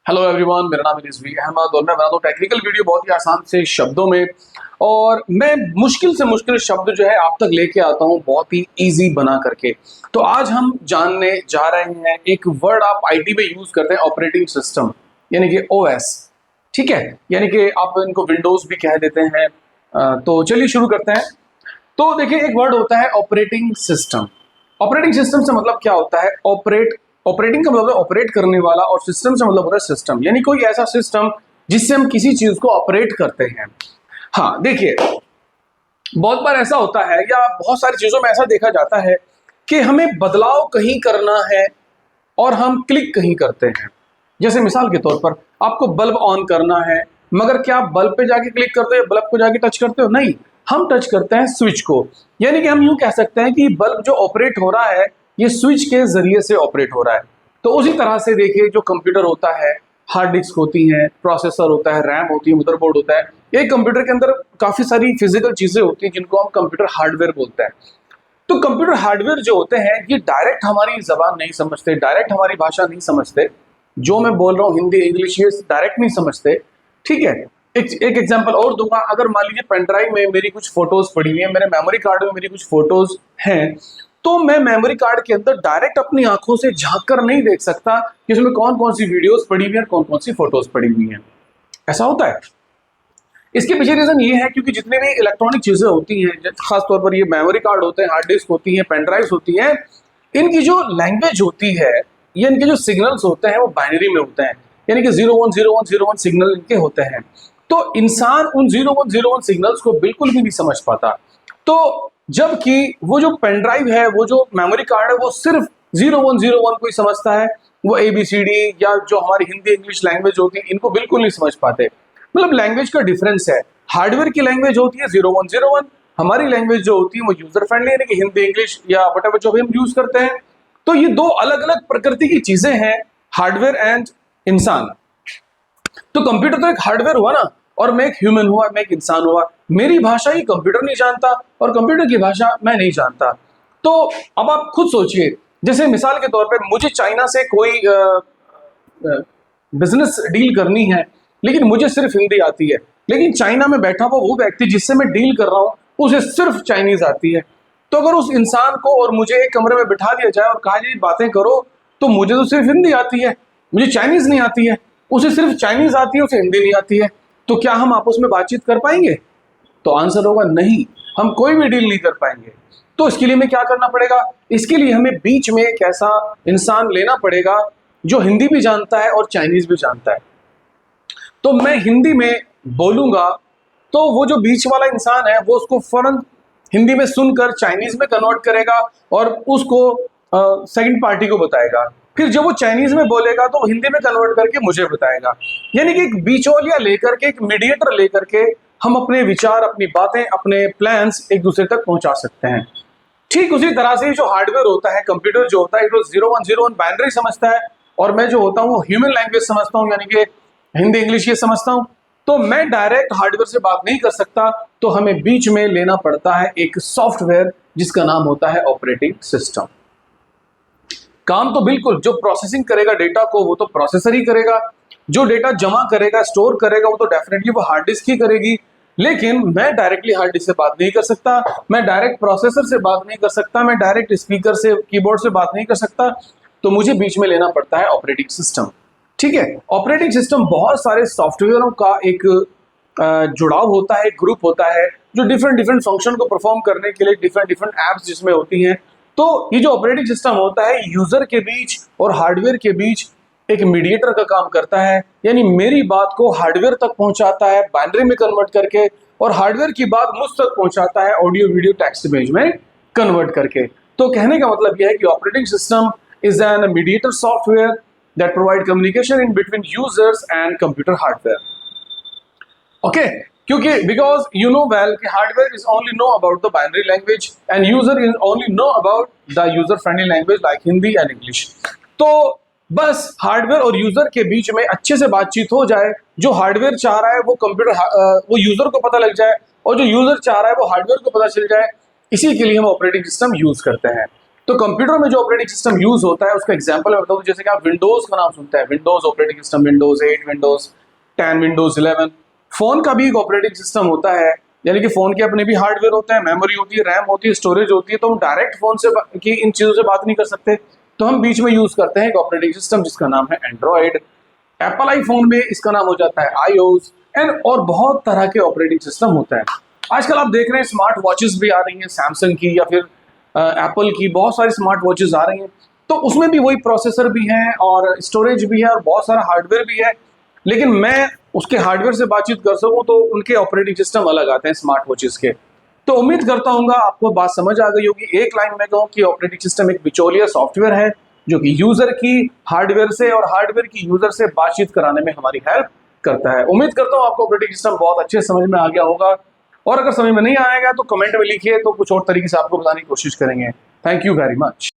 Hello everyone, मेरा नाम है रिजवी अहमद और मैं बनाता हूँ टेक्निकल वीडियो बहुत ही आसान से शब्दों में। और मैं मुश्किल से मुश्किल शब्द जो है आप तक लेके आता हूँ बहुत ही इजी बना करके। तो आज हम जानने जा रहे हैं एक वर्ड आप आईटी में यूज करते हैं, ऑपरेटिंग सिस्टम यानी कि ओएस। ठीक है, यानी कि आप इनको विंडोज भी कह देते हैं। तो चलिए शुरू करते हैं। तो देखिए, एक वर्ड होता है ऑपरेटिंग सिस्टम। ऑपरेटिंग सिस्टम से मतलब क्या होता है? ऑपरेटिंग का मतलब है ऑपरेट करने वाला, और सिस्टम से मतलब होता है सिस्टम, यानी कोई ऐसा सिस्टम जिससे हम किसी चीज को ऑपरेट करते हैं। हाँ देखिए, बहुत बार ऐसा होता है या बहुत सारी चीजों में ऐसा देखा जाता है कि हमें बदलाव कहीं करना है और हम क्लिक कहीं करते हैं। जैसे मिसाल के तौर पर आपको बल्ब ऑन करना है, मगर क्या आप बल्ब पे जाके क्लिक करते हो, बल्ब को जाके टच करते हो? नहीं, हम टच करते हैं स्विच को। यानी कि हम यूं कह सकते हैं कि बल्ब जो ऑपरेट हो रहा है ये स्विच के जरिए से ऑपरेट हो रहा है। तो उसी तरह से देखिए, जो कंप्यूटर होता है, हार्ड डिस्क होती है, प्रोसेसर होता है, रैम होती है, मदरबोर्ड होता है। एक कंप्यूटर के अंदर काफी सारी फिजिकल चीजें होती हैं जिनको हम कंप्यूटर हार्डवेयर बोलते हैं। तो कंप्यूटर हार्डवेयर जो होते हैं ये डायरेक्ट हमारी जबान नहीं समझते, डायरेक्ट हमारी भाषा नहीं समझते। जो मैं बोल रहा हूँ हिंदी इंग्लिश ये डायरेक्ट नहीं समझते। ठीक है, एक एग्जांपल और दूंगा। अगर मान लीजिए पेन ड्राइव में मेरी कुछ फोटोज पड़ी हुई है, मेरे मेमोरी कार्ड में मेरी कुछ फोटोज हैं, तो मैं मेमोरी कार्ड के अंदर डायरेक्ट अपनी आंखों से झांक कर नहीं देख सकता कि उसमें कौन कौन सी वीडियोस पड़ी हुई है और कौन कौन सी फोटोज पड़ी हुई हैं। ऐसा होता है। इसके पीछे रीजन ये है क्योंकि जितने भी इलेक्ट्रॉनिक चीजें होती हैं, खासतौर पर ये मेमोरी कार्ड होते हैं, हार्ड डिस्क होती हैं, पेन ड्राइव्स होती हैं, इनकी जो लैंग्वेज होती है, ये इनके जो सिग्नल्स होते हैं वो बाइनरी में होते हैं। यानी कि 010101 सिग्नल इनके होते हैं। तो इंसान उन 0101 सिग्नल्स को बिल्कुल भी नहीं समझ पाता। तो जबकि वो जो पेन ड्राइव है, वो जो मेमोरी कार्ड है, वो सिर्फ 0101 को ही समझता है। वो ABCD या जो हमारी हिंदी इंग्लिश लैंग्वेज होती है इनको बिल्कुल नहीं समझ पाते। मतलब लैंग्वेज का डिफरेंस है। हार्डवेयर की लैंग्वेज होती है 0101, हमारी लैंग्वेज जो होती है वो यूजर फ्रेंडली यानी कि हिंदी इंग्लिश या वटएवर जो भी हम यूज करते हैं। तो ये दो अलग अलग प्रकृति की चीजें हैं, हार्डवेयर एंड इंसान। तो कंप्यूटर तो एक हार्डवेयर हुआ ना, और मैं एक ह्यूमन हुआ, मैं एक इंसान हुआ। मेरी भाषा ही कंप्यूटर नहीं जानता और कंप्यूटर की भाषा मैं नहीं जानता। तो अब आप खुद सोचिए, जैसे मिसाल के तौर पे मुझे चाइना से कोई बिजनेस डील करनी है, लेकिन मुझे सिर्फ हिंदी आती है। लेकिन चाइना में बैठा हुआ वो व्यक्ति जिससे मैं डील कर रहा हूँ उसे सिर्फ चाइनीज आती है। तो अगर उस इंसान को और मुझे एक कमरे में बिठा दिया जाए और कहा जाए बातें करो, तो मुझे तो सिर्फ हिंदी आती है, मुझे चाइनीज नहीं आती है। उसे सिर्फ चाइनीज आती है, उसे हिंदी नहीं आती है। तो क्या हम आपस में बातचीत कर पाएंगे? तो आंसर होगा नहीं, हम कोई भी डील नहीं कर पाएंगे। तो इसके लिए हमें क्या करना पड़ेगा? इसके लिए हमें बीच में एक ऐसा इंसान लेना पड़ेगा जो हिंदी भी जानता है और चाइनीज भी जानता है। तो मैं हिंदी में बोलूंगा तो वो जो बीच वाला इंसान है वो उसको फौरन हिंदी में सुनकर चाइनीज में कन्वर्ट करेगा और उसको सेकंड पार्टी को बताएगा। फिर जब वो चाइनीज में बोलेगा तो वो हिंदी में कन्वर्ट करके मुझे बताएगा। यानी कि एक बीचौलिया लेकर के, एक मीडिएटर लेकर के हम अपने विचार, अपनी बातें, अपने प्लान्स एक दूसरे तक पहुंचा सकते हैं। ठीक उसी तरह से जो हार्डवेयर होता है, कंप्यूटर जो होता है, वो 0101 बाइनरी समझता है, और मैं जो होता हूँ वो ह्यूमन लैंग्वेज समझता हूँ, यानी कि हिंदी इंग्लिश ये समझता हूँ। तो मैं डायरेक्ट हार्डवेयर से बात नहीं कर सकता, तो हमें बीच में लेना पड़ता है एक सॉफ्टवेयर जिसका नाम होता है ऑपरेटिंग सिस्टम। काम तो बिल्कुल जो प्रोसेसिंग करेगा डेटा को वो तो प्रोसेसर ही करेगा, जो डेटा जमा करेगा, स्टोर करेगा, वो तो डेफिनेटली वो हार्ड डिस्क ही करेगी। लेकिन मैं डायरेक्टली हार्ड डिस्क से बात नहीं कर सकता, मैं डायरेक्ट प्रोसेसर से बात नहीं कर सकता, मैं डायरेक्ट स्पीकर से, कीबोर्ड से बात नहीं कर सकता। तो मुझे बीच में लेना पड़ता है ऑपरेटिंग सिस्टम। ठीक है, ऑपरेटिंग सिस्टम बहुत सारे सॉफ्टवेयरों का एक जुड़ाव होता है, ग्रुप होता है, जो डिफरेंट डिफरेंट फंक्शन को परफॉर्म करने के लिए डिफरेंट डिफरेंट एप्स जिसमें होती हैं। तो ये जो ऑपरेटिंग सिस्टम होता है यूजर के बीच और हार्डवेयर के बीच एक मीडिएटर का काम करता है। यानी मेरी बात को हार्डवेयर तक पहुंचाता है बाइनरी में कन्वर्ट करके, और हार्डवेयर की बात मुझ तक पहुंचाता है ऑडियो वीडियो टेक्स्ट इमेज में कन्वर्ट करके। तो कहने का मतलब यह है कि operating system is an mediator software that provide communication in between users and computer hardware. Okay, क्योंकि because you know well कि hardware is only know about the binary language and user is only know about the user friendly language like Hindi and English. तो बस hardware और user के बीच में अच्छे से बातचीत हो जाए, जो हार्डवेयर चाह रहा है वो वो यूजर को पता लग जाए, और जो यूजर चाह रहा है वो हार्डवेयर को पता चल जाए, इसी के लिए हम ऑपरेटिंग सिस्टम यूज करते हैं। तो कंप्यूटर में जो ऑपरेटिंग सिस्टम यूज होता है उसका एग्जांपल मैं बताऊं, जैसे कि आप विंडोज का नाम सुनते हैं, Windows operating system, Windows 8, Windows 10, Windows 11। Phone का भी एक ऑपरेटिंग सिस्टम होता है, यानी कि फोन के अपने भी हार्डवेयर होते हैं, मेमोरी होती है, रैम होती है, स्टोरेज होती है। तो हम डायरेक्ट फोन से की इन चीजों से बात नहीं कर सकते, तो हम बीच में यूज करते हैं एक ऑपरेटिंग सिस्टम जिसका नाम है एंड्रॉइड। एप्पल आईफोन में इसका नाम हो जाता है आईओएस एंड और बहुत तरह के ऑपरेटिंग सिस्टम होता है। आजकल आप देख रहे हैं स्मार्ट वॉचेस भी आ रही हैं, सैमसंग की या फिर एप्पल की बहुत सारी स्मार्ट वॉचेस आ रही हैं। तो उसमें भी वही प्रोसेसर भी है और स्टोरेज भी है और बहुत सारा हार्डवेयर भी है, लेकिन मैं उसके हार्डवेयर से बातचीत कर सकूं तो उनके ऑपरेटिंग सिस्टम अलग आते हैं स्मार्ट वॉचेस के। तो उम्मीद करता हूँ आपको बात समझ आ गई होगी। एक लाइन में कहूँ कि ऑपरेटिंग सिस्टम एक बिचौलिया सॉफ्टवेयर है जो कि यूजर की हार्डवेयर से और हार्डवेयर की यूजर से बातचीत कराने में हमारी हेल्प करता है। उम्मीद करता हूँ आपको ऑपरेटिंग सिस्टम बहुत अच्छे समझ में आ गया होगा, और अगर समझ में नहीं आएगा तो कमेंट में लिखिए, तो कुछ और तरीके से आपको बताने की कोशिश करेंगे। Thank you very much.